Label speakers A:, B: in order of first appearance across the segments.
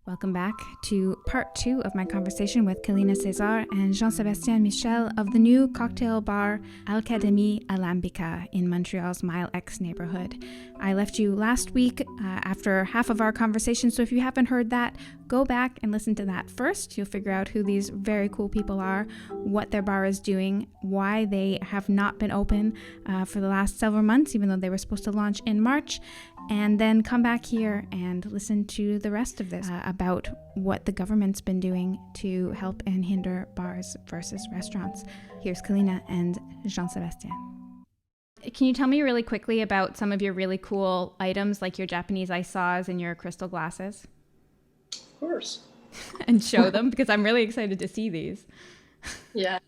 A: Welcome back to part 2 of my conversation with Kalina, César, and Jean-Sebastien Michel of the new cocktail bar Alkadémie Alambika in Montreal's Mile X neighborhood. I left you last week after half of our conversation, so if you haven't heard that, go back and listen to that first. You'll figure out who these very cool people are, what their bar is doing, why they have not been open for the last several months, even though they were supposed to launch in March, and then come back here and listen to the rest of this about what the government's been doing to help and hinder bars versus restaurants. Here's Kalina and Jean-Sebastien. Can you tell me really quickly about some of your really cool items, like your Japanese ice saws and your crystal glasses?
B: Of course.
A: And show them, because I'm really excited to see these.
C: Yeah.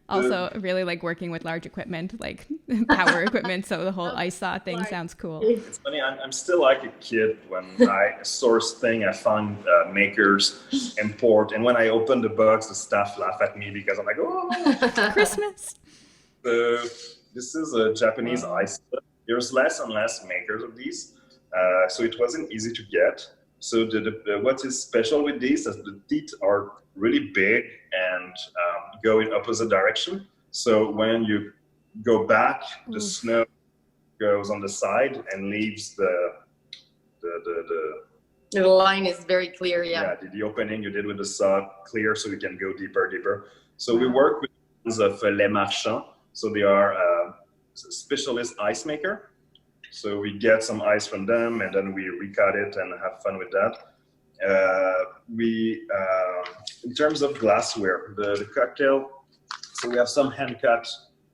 A: Also, really like working with large equipment, like power equipment. So the whole ice saw thing sounds cool.
B: It's funny. I'm still like a kid when I source thing. I found makers, import, and when I open the box, the staff laugh at me because I'm like, oh,
A: Christmas.
B: This is a Japanese ice. There's less and less makers of these, so it wasn't easy to get. So what is special with these is the teeth are really big and go in opposite direction. So when you go back, the snow goes on the side and leaves the
C: line is very clear. Yeah.
B: The opening you did with the saw clear, so you can go deeper. So we work with ones of Les Marchands. So they are a specialist ice maker. So we get some ice from them, and then we recut it and have fun with that. In terms of glassware, the cocktail, so we have some hand cut.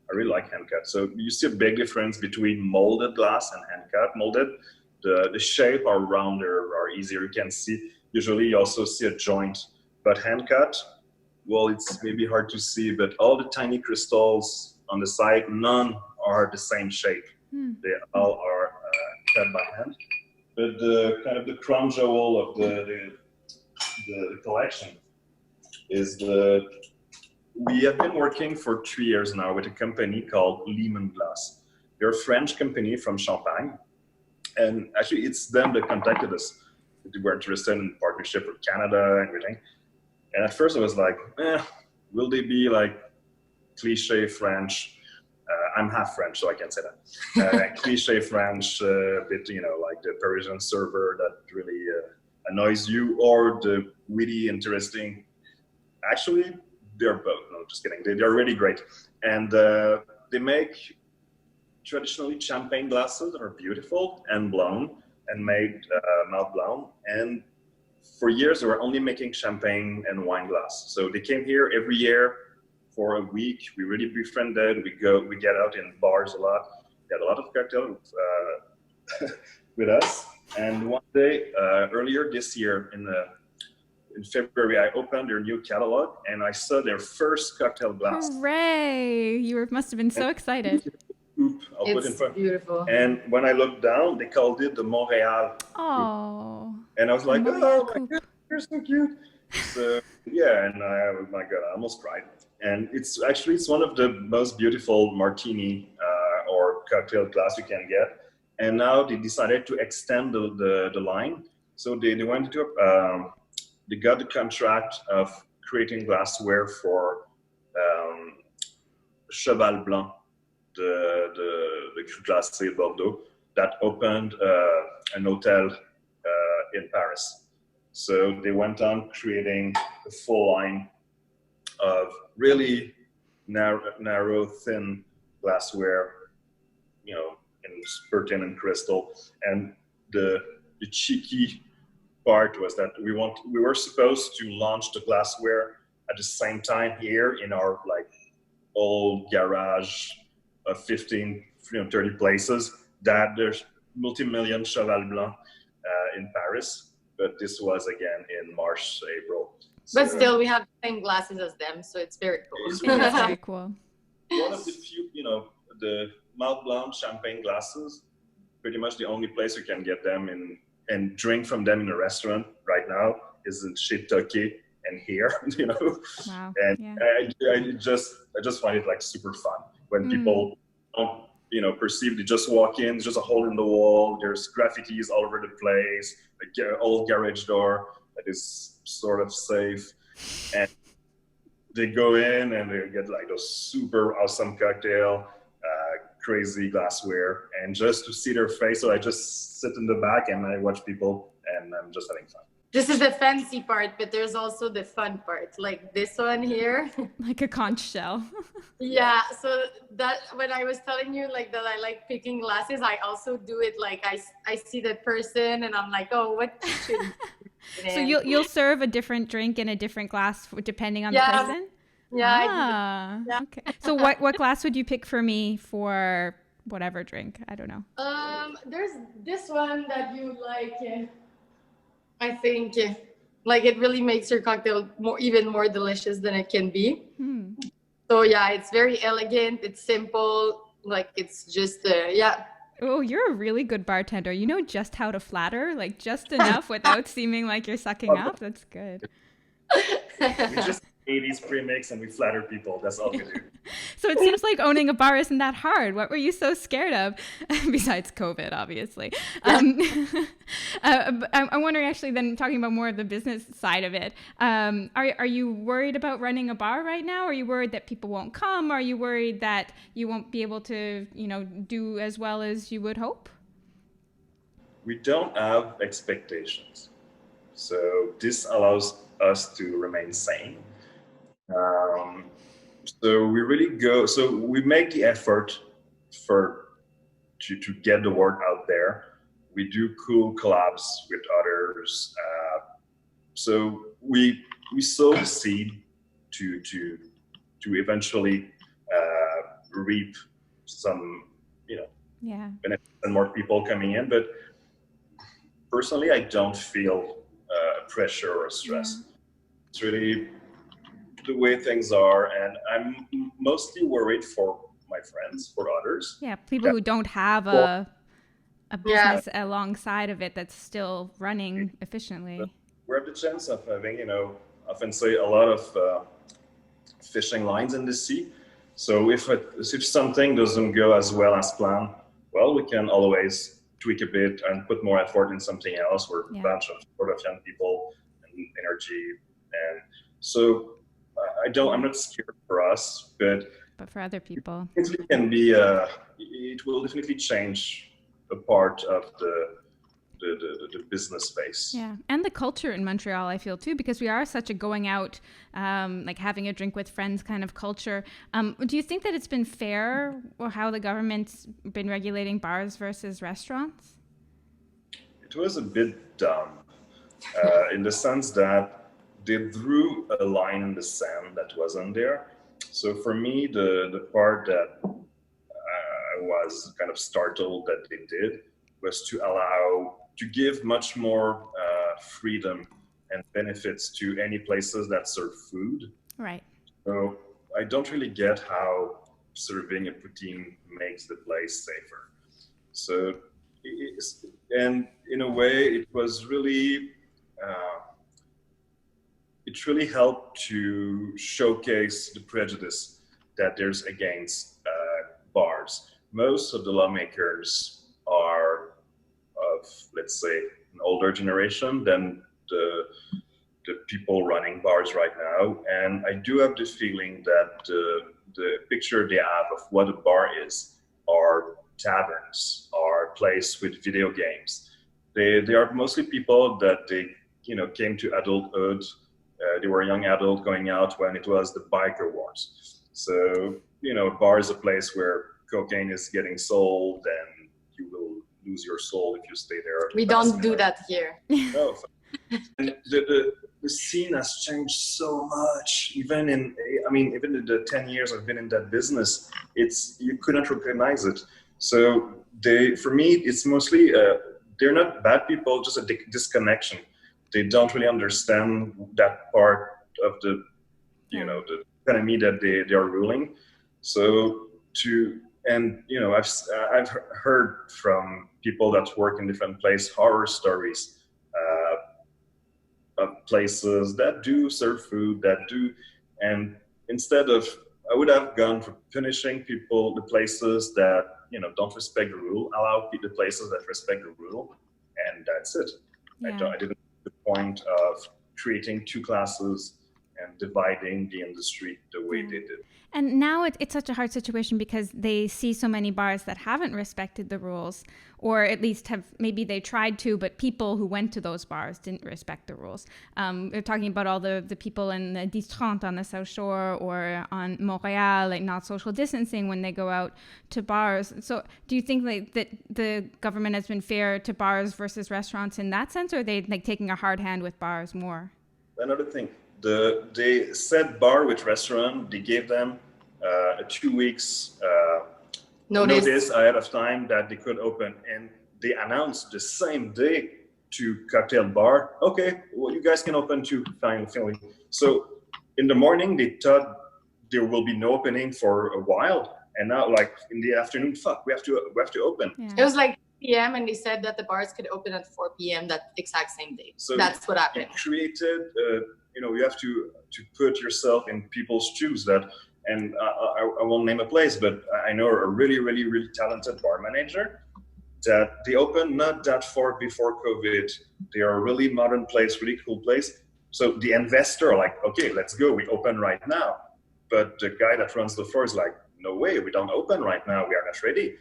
B: I really like hand cut. So you see a big difference between molded glass and hand cut. Molded, the shape are rounder or easier. You can see. Usually you also see a joint, but hand cut, well, it's maybe hard to see, but all the tiny crystals on the side, none are the same shape. They all are cut by hand. But the crown jewel of the collection is we have been working for 3 years now with a company called Lemon Glass. They're a French company from Champagne. And actually it's them that contacted us. They were interested in partnership with Canada and everything. And at first I was like, will they be like cliche French? I'm half French, so I can't say that. Cliche French, bit, like the Parisian server that really annoys you, or the witty, interesting. Actually, they're both. No, just kidding. They're really great. And they make traditionally champagne glasses that are beautiful and blown and made mouth blown. And for years, they were only making champagne and wine glass. So they came here every year for a week. We really befriended. We get out in bars a lot. We had a lot of cocktails with us. And one day, earlier this year, in February, I opened their new catalog and I saw their first cocktail glass.
A: Hooray! You must have been so excited.
C: It's beautiful.
B: And when I looked down, they called it the Montreal.
A: Oh.
B: And I was like, oh my God, you're so cute. So yeah, and oh my God, I almost cried. And it's one of the most beautiful martini or cocktail glass you can get. And now they decided to extend the line. So they went to they got the contract of creating glassware for Cheval Blanc, the Cru Glacé Bordeaux, that opened an hotel in Paris. So they went on creating a full line of really narrow, thin glassware, in Burton and crystal. And the cheeky part was that we were supposed to launch the glassware at the same time here in our like old garage of 15, 30 places, that there's multi-million Cheval Blanc in Paris. But this was again in March, April.
C: But still, we have the same glasses as them, so it's very cool.
A: It's very cool.
B: One of the few, the Mount Blanc champagne glasses, pretty much the only place you can get them in and drink from them in a restaurant right now is in chez Toqué and here,
A: Wow.
B: And
A: yeah.
B: I just find it like super fun when people don't, perceive, they just walk in, there's just a hole in the wall, there's graffitis all over the place, like old garage door. that is sort of safe. And they go in and they get like those super awesome cocktail, crazy glassware, and just to see their face. So I just sit in the back and I watch people, and I'm just having fun.
C: This is the fancy part, but there's also the fun part, like this one here.
A: Like a conch shell.
C: Yeah, so that when I was telling you like that I like picking glasses, I also do it like I see that person and I'm like, oh, what should
A: So you'll serve a different drink in a different glass depending on the person?
C: Yeah.
A: Yeah. Okay. So what glass would you pick for me for whatever drink? I don't know.
C: There's this one that you like. I think like it really makes your cocktail even more delicious than it can be. So yeah, it's very elegant. It's simple. Like it's just yeah.
A: Oh, you're a really good bartender. You know just how to flatter, like just enough without seeming like you're sucking up. That's good.
B: We just 80s premix and we flatter people. That's all we do.
A: So it seems like owning a bar isn't that hard. What were you so scared of? Besides COVID, obviously. I'm wondering actually then talking about more of the business side of it. Are you worried about running a bar right now? Are you worried that people won't come? Are you worried that you won't be able to, do as well as you would hope?
B: We don't have expectations. So this allows us to remain sane. So we really we make the effort to get the word out there. We do cool collabs with others. So we sow the seed to eventually reap some, benefits and more people coming in. But personally, I don't feel pressure or stress. It's really the way things are, and I'm mostly worried for my friends, for others.
A: Yeah, people who don't have a business alongside of it that's still running efficiently.
B: We have the chance of having, often say a lot of fishing lines in the sea. So if something doesn't go as well as planned, well, we can always tweak a bit and put more effort in something else. We're a bunch of sort of young people and energy, and so I'm not scared for us, but
A: for other people,
B: it can be. It will definitely change a part of the business space.
A: Yeah, and the culture in Montreal, I feel too, because we are such a going out, like having a drink with friends kind of culture. Do you think that it's been fair or how the government's been regulating bars versus restaurants?
B: It was a bit dumb, in the sense that they drew a line in the sand that wasn't there. So for me, the part that I was kind of startled that they did was to give much more freedom and benefits to any places that serve food.
A: Right.
B: So I don't really get how serving a poutine makes the place safer. So, and in a way, it was really, it really helped to showcase the prejudice that there's against bars. Most of the lawmakers are of, let's say, an older generation than the people running bars right now. And I do have the feeling that the picture they have of what a bar is are taverns, are places with video games. They are mostly people that they came to adulthood. They were a young adult going out when it was the biker wars. So, a bar is a place where cocaine is getting sold and you will lose your soul if you stay there.
C: We don't do that here.
B: No. And the scene has changed so much. Even in the 10 years I've been in that business, you couldn't recognize it. So for me, it's mostly, they're not bad people, just a disconnection. They don't really understand that part of the economy that they are ruling. So I've heard from people that work in different places horror stories of places that do serve food, and instead of, I would have gone for punishing the places that don't respect the rule, allow the places that respect the rule, and that's it.
A: Yeah.
B: I didn't see the point of creating two classes and dividing the industry the way they did.
A: And now it's such a hard situation because they see so many bars that haven't respected the rules, or at least maybe they tried to, but people who went to those bars didn't respect the rules. They're talking about all the people in the distilleries on the South Shore or on Montreal, like not social distancing when they go out to bars. So do you think that the government has been fair to bars versus restaurants in that sense, or are they like taking a hard hand with bars more?
B: Another thing. They said bar with restaurant, they gave them a 2 weeks notice ahead of time that they could open, and they announced the same day to cocktail bar, okay, well, you guys can open too, finally. So in the morning, they thought there will be no opening for a while, and now like in the afternoon, we have to open.
C: Yeah. It was like p.m. and they said that the bars could open at 4 p.m. that exact same day. So that's what happened.
B: It created you have to put yourself in people's shoes and I won't name a place, but I know a really, really, really talented bar manager that they opened not that far before COVID. They are a really modern place, really cool place. So the investor like, okay, let's go. We open right now. But the guy that runs the floor is like, no way, we don't open right now. We are not ready.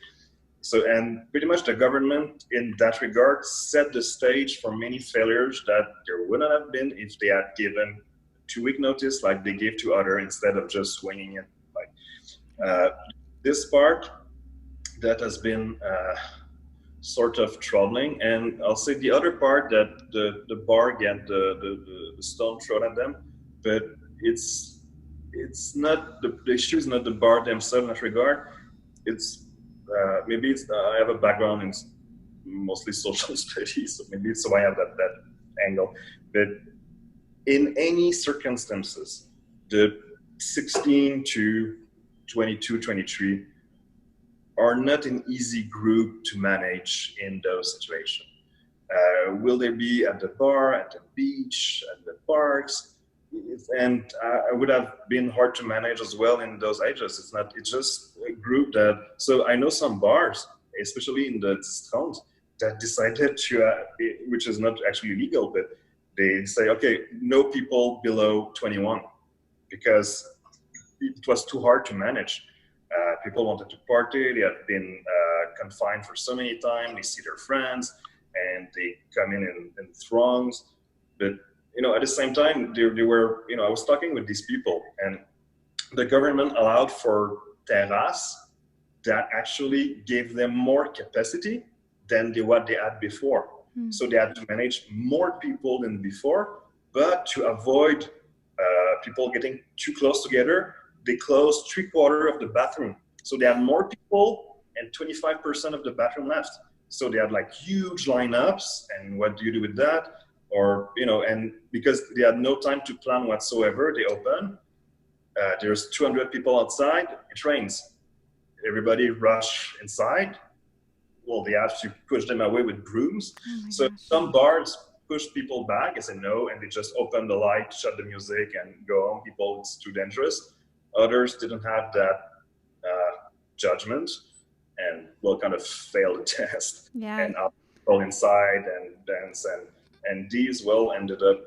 B: So, and pretty much the government in that regard set the stage for many failures that there wouldn't have been if they had given 2-week notice like they gave to other instead of just swinging it. Like this part that has been sort of troubling, and I'll say the other part that the bar get the stone thrown at them, but it's not the issue is not the bar themselves in that regard. It's maybe it's I have a background in mostly social studies, so maybe it's why I have that angle. But in any circumstances, the 16 to 22, 23 are not an easy group to manage in those situations. Will they be at the bar, at the beach, at the parks? And I would have been hard to manage as well in those ages. It's just a group that, so I know some bars, especially in the towns, that decided to, which is not actually illegal, but they say, okay, no people below 21, because it was too hard to manage. People wanted to party, they had been confined for so many times, they see their friends, and they come in throngs. But at the same time, they were, I was talking with these people, and the government allowed for terraces that actually gave them more capacity than what they had before. So they had to manage more people than before, but to avoid people getting too close together, they closed 3/4 of the bathroom. So they had more people and 25% of the bathroom left. So they had like huge lineups, and what do you do with that? Or, and because they had no time to plan whatsoever, they open. There's 200 people outside, it rains. Everybody rush inside. Well, they have to push them away with brooms. So some bars push people back and say no, and they just open the light, shut the music, and go home. People, it's too dangerous. Others didn't have that judgment and kind of failed the test.
A: Yeah.
B: And go inside and dance, and these ended up,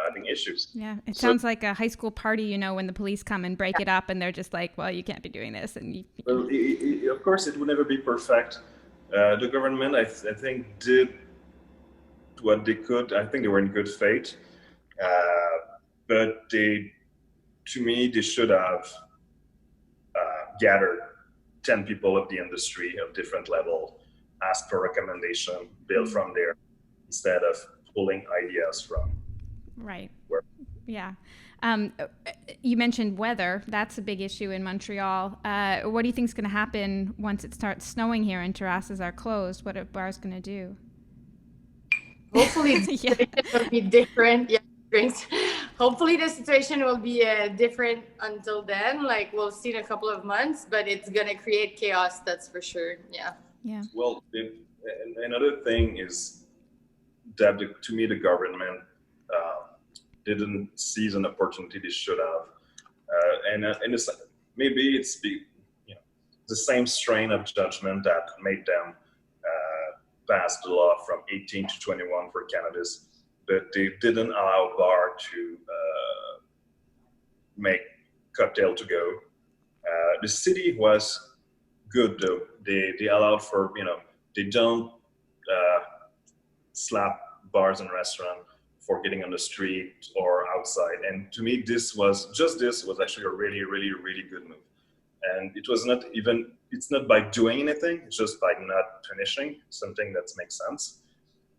B: having issues.
A: Yeah, it sounds like a high school party, when the police come and break it up, and they're just like, well, you can't be doing this. And
B: well, of course, it would never be perfect. The government, I think, did what they could. I think they were in good faith, but to me, they should have gathered 10 people of the industry of different level, asked for recommendation, build from there, instead of pulling ideas from.
A: Right.
B: Where.
A: Yeah. You mentioned weather. That's a big issue in Montreal. What do you think is going to happen once it starts snowing here and terraces are closed? What are bars going to do?
C: Hopefully the situation will be different. Yeah, drinks. Hopefully the situation will be different until then. Like we'll see in a couple of months, but it's going to create chaos. That's for sure. Yeah.
A: Yeah.
B: Well, another thing is that to me, the government didn't seize an opportunity they should have, and maybe it's the same strain of judgment that made them pass the law from 18 to 21 for cannabis. but they didn't allow bar to make cocktail to go. The city was good though. They allowed for, they don't slap bars and restaurants for getting on the street or outside. And to me, this was actually a really, really, really good move. And it was not even, it's not by doing anything, it's just by not punishing something that makes sense.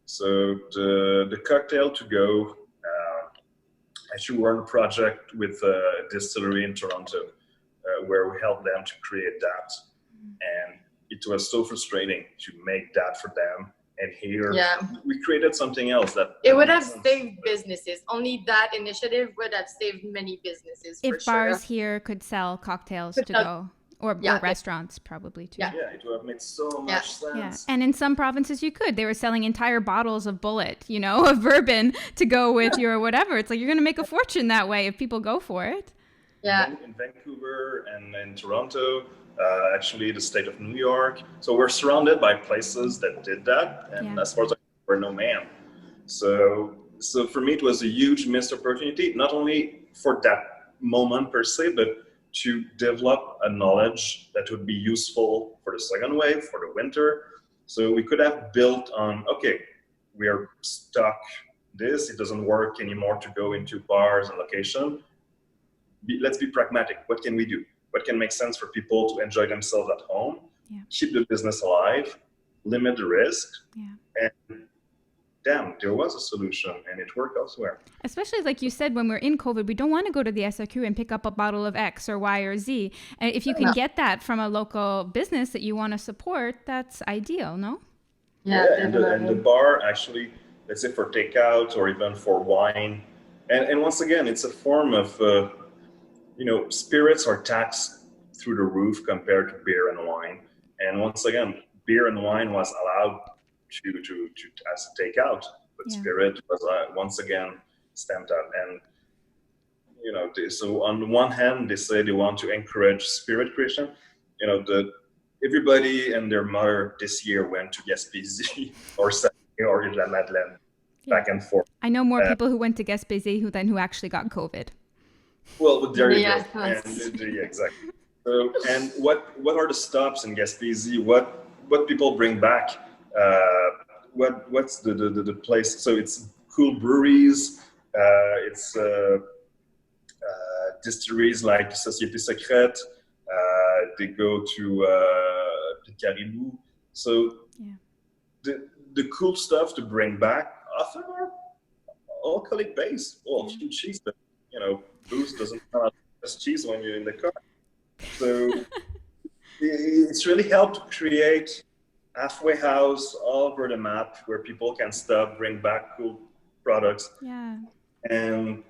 B: So the cocktail to go, actually we're on a project with a distillery in Toronto where we helped them to create that. And it was so frustrating to make that for them. And here we created something else that
C: it would have saved businesses. Only that initiative would have saved many businesses.
A: If bars here could sell cocktails to go, or restaurants probably too.
B: Yeah, it would have made so much sense.
A: Yeah. And in some provinces you could. They were selling entire bottles of Bullet, of bourbon to go with your whatever. It's like you're going to make a fortune that way if people go for it.
C: Yeah.
B: In Vancouver and in Toronto, actually the state of New York. So we're surrounded by places that did that. And as far as we're no man. So for me, it was a huge missed opportunity, not only for that moment per se, but to develop a knowledge that would be useful for the second wave, for the winter. So we could have built on, okay, we are stuck this, it doesn't work anymore to go into bars and location. Let's be pragmatic. What can we do? What can make sense for people to enjoy themselves at home, keep the business alive, limit the risk, and damn, there was a solution and it worked elsewhere.
A: Especially like you said, when we're in COVID, we don't want to go to the SRQ and pick up a bottle of X or Y or Z. And if you can get that from a local business that you want to support, that's ideal, no?
B: Yeah, and the bar actually, let's say for takeout or even for wine. And once again, it's a form of, spirits are taxed through the roof compared to beer and wine. And once again, beer and wine was allowed to as a takeout, but spirit was once again stamped out. And so on one hand, they say they want to encourage spirit creation. Everybody and their mother this year went to Gaspésie or La Madeleine, back and forth.
A: I know more people who went to Gaspésie than who actually got COVID.
B: Well, there you go. And, exactly. So, and what are the stops in Gaspésie? What people bring back? What's the place? So it's cool breweries. It's distilleries like Société Secrète. They go to the Caribou. So the cool stuff to bring back often are alcoholic based. Well, cheese, but booze doesn't come out as cheese when you're in the car. So it's really helped to create halfway house all over the map where people can stop, bring back cool products.
A: Yeah.
B: And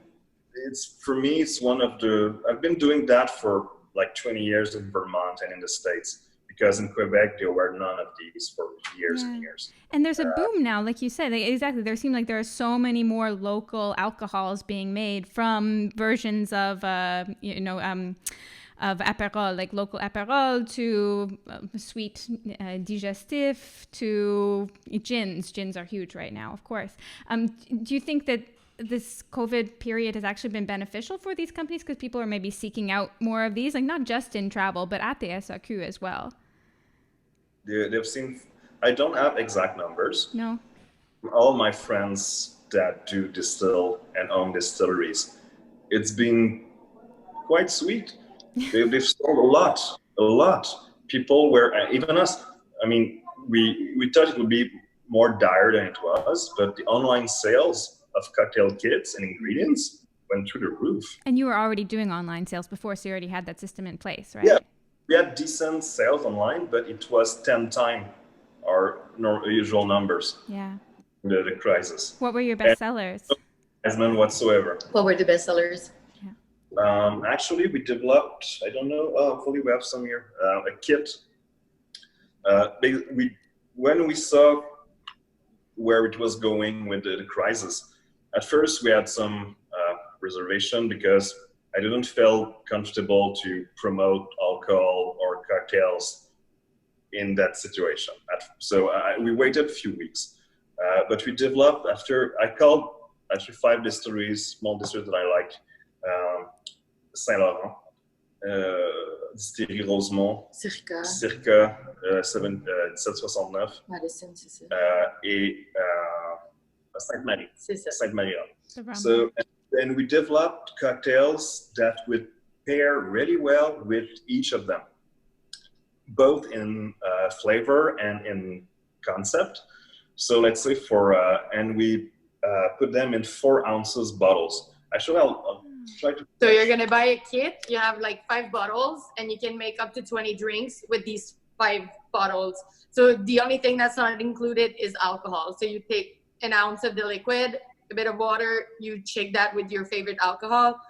B: for me, it's one of I've been doing that for like 20 years in Vermont and in the States, because in Quebec, there were none of these for years and years.
A: And there's a boom now, like you said. Exactly. There seems like there are so many more local alcohols being made, from versions of, of Aperol, like local Aperol, to sweet digestif, to gins. Gins are huge right now, of course. Do you think that this COVID period has actually been beneficial for these companies, because people are maybe seeking out more of these, like not just in travel, but at the SRQ as well?
B: They've seen, I don't have exact numbers.
A: No.
B: All my friends that do distill and own distilleries, it's been quite sweet. They've sold a lot. People were, even us, I mean, we thought it would be more dire than it was, but the online sales of cocktail kits and ingredients went through the roof.
A: And you were already doing online sales before, so you already had that system in place, right?
B: Yeah, we had decent sales online, but it was 10 times our usual numbers.
A: Yeah.
B: The crisis.
A: What were your best sellers?
B: None whatsoever.
C: What were the best sellers?
B: Actually, we developed, I don't know, hopefully we have some here, a kit. When we saw where it was going with the crisis, at first we had some reservation, because I didn't feel comfortable to promote alcohol or cocktails in that situation. So we waited a few weeks, but we developed after, I called actually 5 distilleries, small distilleries that I like. Saint Laurent, Distillerie Rosemont, Circa 1769,
C: Madison, c'est ça.
B: Et Sainte-Marie.
C: C'est ça.
B: Sainte-Marie. So, and we developed cocktails that would pair really well with each of them, both in flavor and in concept. So let's say and we put them in 4 ounces bottles. Actually, I'll try to.
C: So you're gonna buy a kit. You have like 5 bottles, and you can make up to 20 drinks with these 5 bottles. So the only thing that's not included is alcohol. So you take an ounce of the liquid, a bit of water, you shake that with your favorite alcohol.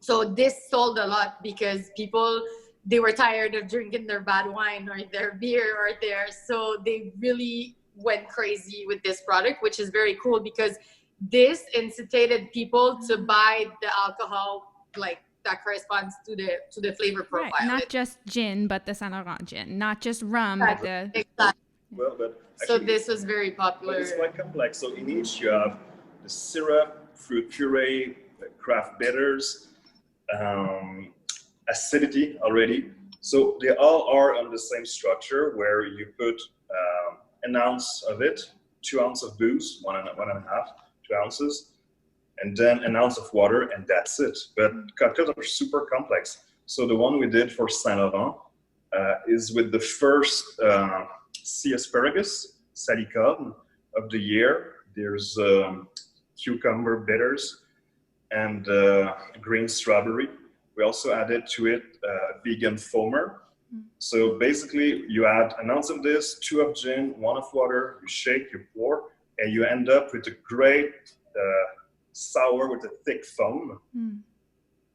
C: So this sold a lot because people, they were tired of drinking their bad wine or their beer or so they really went crazy with this product, which is very cool because this incitated people to buy the alcohol like that corresponds to the flavor profile.
A: Right. Not just gin, but the Saint Laurent gin. Not just rum,
C: exactly.
A: but the...
C: Exactly.
B: Well, but actually,
C: so this was very popular.
B: It's quite complex. So in each you have the syrup, fruit puree, craft bitters, acidity already. So they all are on the same structure where you put an ounce of it, 2 ounces of booze, 1.5, 2 ounces, and then an ounce of water, and that's it. But cocktails are super complex. So the one we did for Saint Laurent is with the first sea asparagus, salicorne, of the year. There's cucumber bitters and green strawberry. We also added to it vegan foamer. So basically you add an ounce of this, 2 of gin, 1 of water, you shake, you pour, and you end up with a great sour with a thick foam.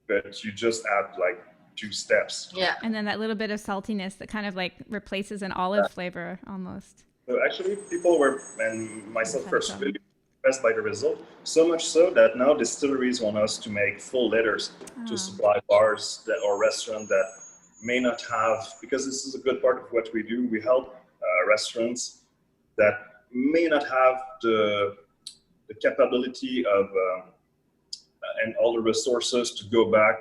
B: But you just add like 2 steps.
C: Yeah.
A: And then that little bit of saltiness that kind of like replaces an olive flavor almost.
B: So actually people were, and myself first, really impressed by the result. So much so that now distilleries want us to make full litters to supply bars or restaurants that may not have, because this is a good part of what we do. We help restaurants that may not have the capability of and all the resources to go back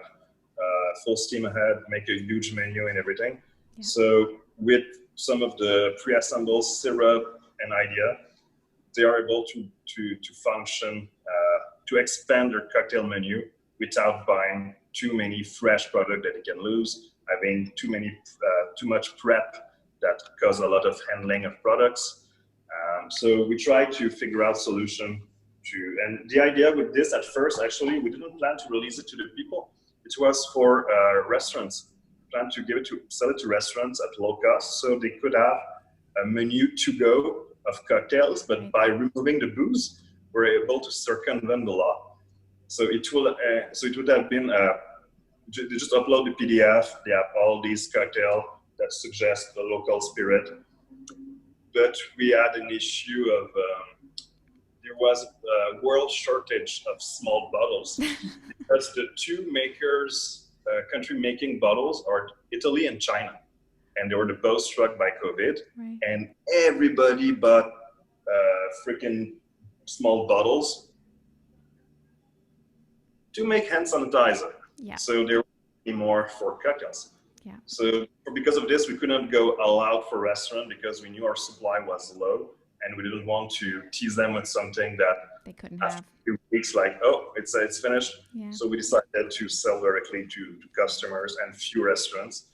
B: full steam ahead, make a huge menu and everything. Yeah. So with some of the pre-assembled syrup and idea, they are able to function, to expand their cocktail menu without buying too many fresh products that they can lose, having too much prep that cause a lot of handling of products. So we try to figure out solution and the idea with this at first, actually, we didn't plan to release it to the people. It was for restaurants. We planned to sell it to restaurants at low cost so they could have a menu to go of cocktails, but by removing the booze, we're able to circumvent the law. So it would have been they just upload the PDF. They have all these cocktails that suggest the local spirit. But we had an issue of there was a world shortage of small bottles because the 2 makers, country making bottles are Italy and China. And they were both struck by COVID. Right. And everybody bought freaking small bottles to make hand sanitizer. Yeah. So there were more for cocktails. Yeah. So because of this, we couldn't go all out for restaurant because we knew our supply was low and we didn't want to tease them with something that
A: they couldn't
B: after
A: have.
B: 2 weeks, like, oh, it's finished.
A: Yeah.
B: So we decided to sell directly to customers and few restaurants.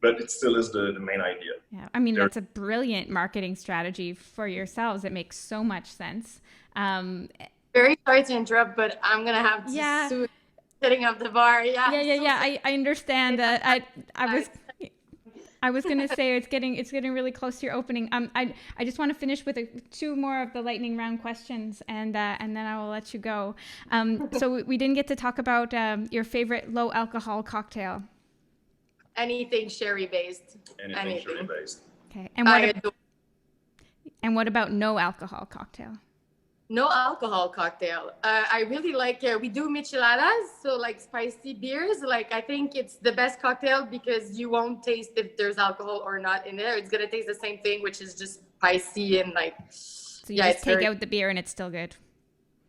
B: But it still is the main idea.
A: Yeah, I mean, that's a brilliant marketing strategy for yourselves. It makes so much sense.
C: Very sorry to interrupt, but I'm going to have to sue setting up the bar. Yeah.
A: I understand that. I was going to say it's getting really close to your opening. I just want to finish with 2 more of the lightning round questions, and then I will let you go. So we didn't get to talk about your favorite low alcohol cocktail.
C: Anything sherry based.
B: Anything sherry based.
A: Okay. And what about no alcohol cocktail?
C: No alcohol cocktail. I really like, we do micheladas, so like spicy beers. Like I think it's the best cocktail because you won't taste if there's alcohol or not in there. It's going to taste the same thing, which is just spicy and like.
A: So you just take out the beer and it's still good.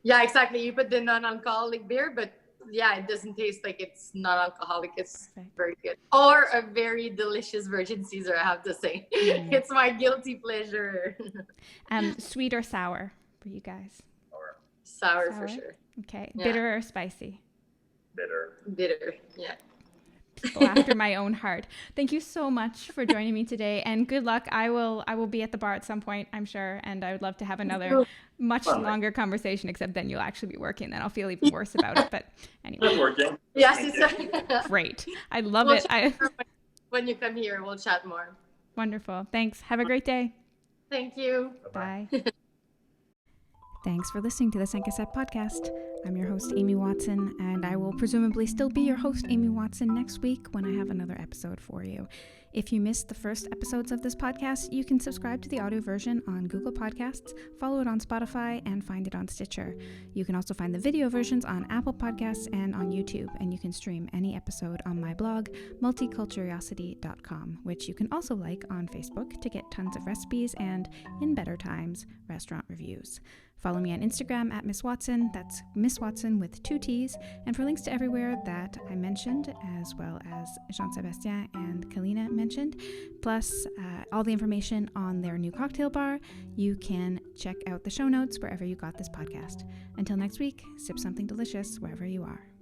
C: Yeah, exactly. You put the non-alcoholic beer, but yeah, it doesn't taste like it's non-alcoholic. It's very good. Or a very delicious virgin César, I have to say. It's my guilty pleasure.
A: Sweet or sour for you guys?
C: Sour for sure.
A: Okay. Yeah. Bitter or spicy?
C: Bitter, yeah.
A: People after my own heart. Thank you so much for joining me today, and good luck. I will be at the bar at some point, I'm sure, and I would love to have another much longer conversation, except then you'll actually be working, then I'll feel even worse about it. But anyway.
B: I'm working.
C: Yes,
A: great. I love it.
C: When you come here, we'll chat more.
A: Wonderful. Thanks. Have a great day.
C: Thank you.
A: Bye. Thanks for listening to the 5 à 7 podcast. I'm your host, Amie Watson, and I will presumably still be your host, Amie Watson, next week when I have another episode for you. If you missed the first episodes of this podcast, you can subscribe to the audio version on Google Podcasts, follow it on Spotify, and find it on Stitcher. You can also find the video versions on Apple Podcasts and on YouTube, and you can stream any episode on my blog, multiculturosity.com, which you can also like on Facebook to get tons of recipes and, in better times, restaurant reviews. Follow me on Instagram at Miss Watson, that's Miss Watson with 2 T's, and for links to everywhere that I mentioned, as well as Jean-Sebastien and Kalina mentioned, plus all the information on their new cocktail bar, you can check out the show notes wherever you got this podcast. Until next week, sip something delicious wherever you are.